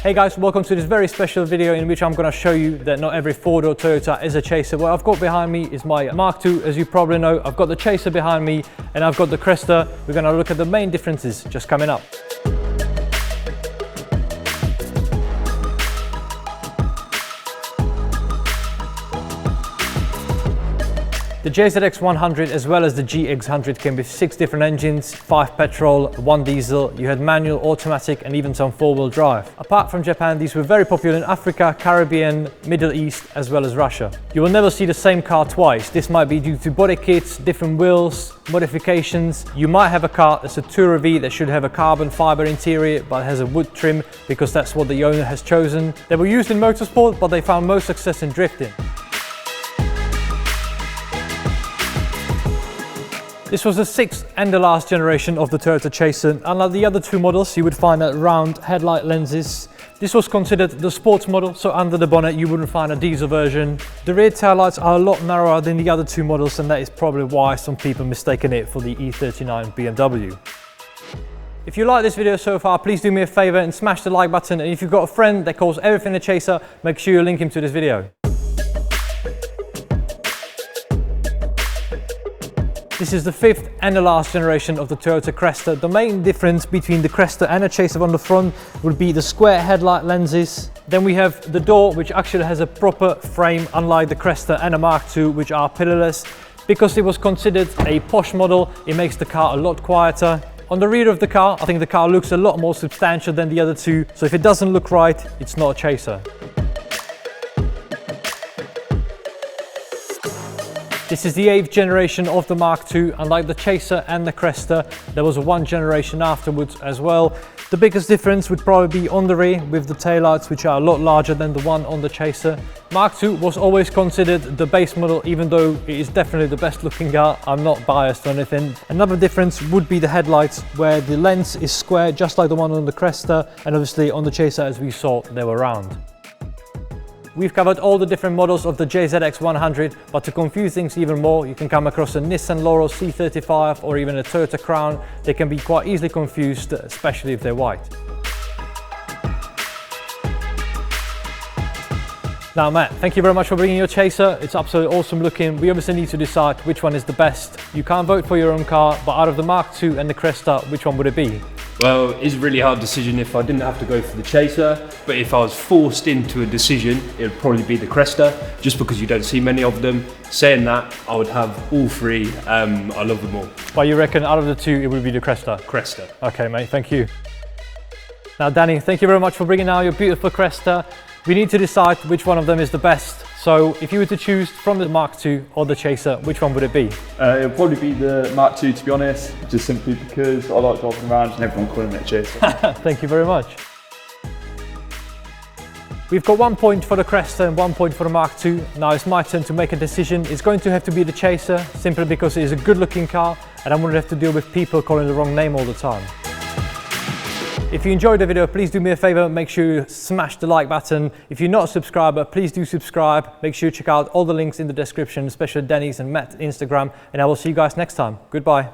Hey guys, welcome to this very special video in which I'm going to show you that not every Ford or Toyota is a Chaser. What I've got behind me is my Mark II. As you probably know, I've got the Chaser behind me and I've got the Cresta. We're going to look at the main differences just coming up. The JZX100 as well as the JZX100 came with 6 different engines, 5 petrol, 1 diesel. You had manual, automatic and even some 4-wheel drive. Apart from Japan, these were very popular in Africa, Caribbean, Middle East as well as Russia. You will never see the same car twice. This might be due to body kits, different wheels, modifications. You might have a car that's a Tourer V that should have a carbon fiber interior but has a wood trim because that's what the owner has chosen. They were used in motorsport but they found most success in drifting. This was the 6th and the last generation of the Toyota Chaser. Unlike the other 2 models, you would find that round headlight lenses. This was considered the sports model, so under the bonnet you wouldn't find a diesel version. The rear taillights are a lot narrower than the other 2 models, and that is probably why some people mistaken it for the E39 BMW. If you like this video so far, please do me a favor and smash the like button, and if you've got a friend that calls everything a Chaser, make sure you link him to this video. This is the 5th and the last generation of the Toyota Cresta. The main difference between the Cresta and the Chaser on the front would be the square headlight lenses. Then we have the door, which actually has a proper frame, unlike the Cresta and the Mark II, which are pillarless. Because it was considered a posh model, it makes the car a lot quieter. On the rear of the car, I think the car looks a lot more substantial than the other 2. So if it doesn't look right, it's not a Chaser. This is the 8th generation of the Mark II. Unlike the Chaser and the Cresta, there was 1 generation afterwards as well. The biggest difference would probably be on the rear with the taillights, which are a lot larger than the one on the Chaser. Mark II was always considered the base model, even though it is definitely the best looking car. I'm not biased or anything. Another difference would be the headlights, where the lens is square, just like the one on the Cresta, and obviously on the Chaser, as we saw, they were round. We've covered all the different models of the JZX100, but to confuse things even more, you can come across a Nissan Laurel C35 or even a Toyota Crown. They can be quite easily confused, especially if they're white. Now Matt, thank you very much for bringing your Chaser. It's absolutely awesome looking. We obviously need to decide which one is the best. You can't vote for your own car, but out of the Mark II and the Cresta, which one would it be? Well, it's a really hard decision if I didn't have to go for the Chaser, but if I was forced into a decision, it would probably be the Cresta, just because you don't see many of them. Saying that, I would have all 3. I love them all. Well, you reckon out of the 2, it would be the Cresta? Cresta. Okay, mate, thank you. Now, Danny, thank you very much for bringing out your beautiful Cresta. We need to decide which one of them is the best. So, if you were to choose from the Mark II or the Chaser, which one would it be? It would probably be the Mark II, to be honest, just simply because I like driving around and everyone calling it a Chaser. Thank you very much. We've got 1 point for the Cresta and 1 point for the Mark II. Now it's my turn to make a decision. It's going to have to be the Chaser, simply because it is a good looking car and I wouldn't have to deal with people calling the wrong name all the time. If you enjoyed the video, please do me a favor, make sure you smash the like button. If you're not a subscriber, please do subscribe. Make sure you check out all the links in the description, especially Danny's and Matt's Instagram, and I will see you guys next time. Goodbye.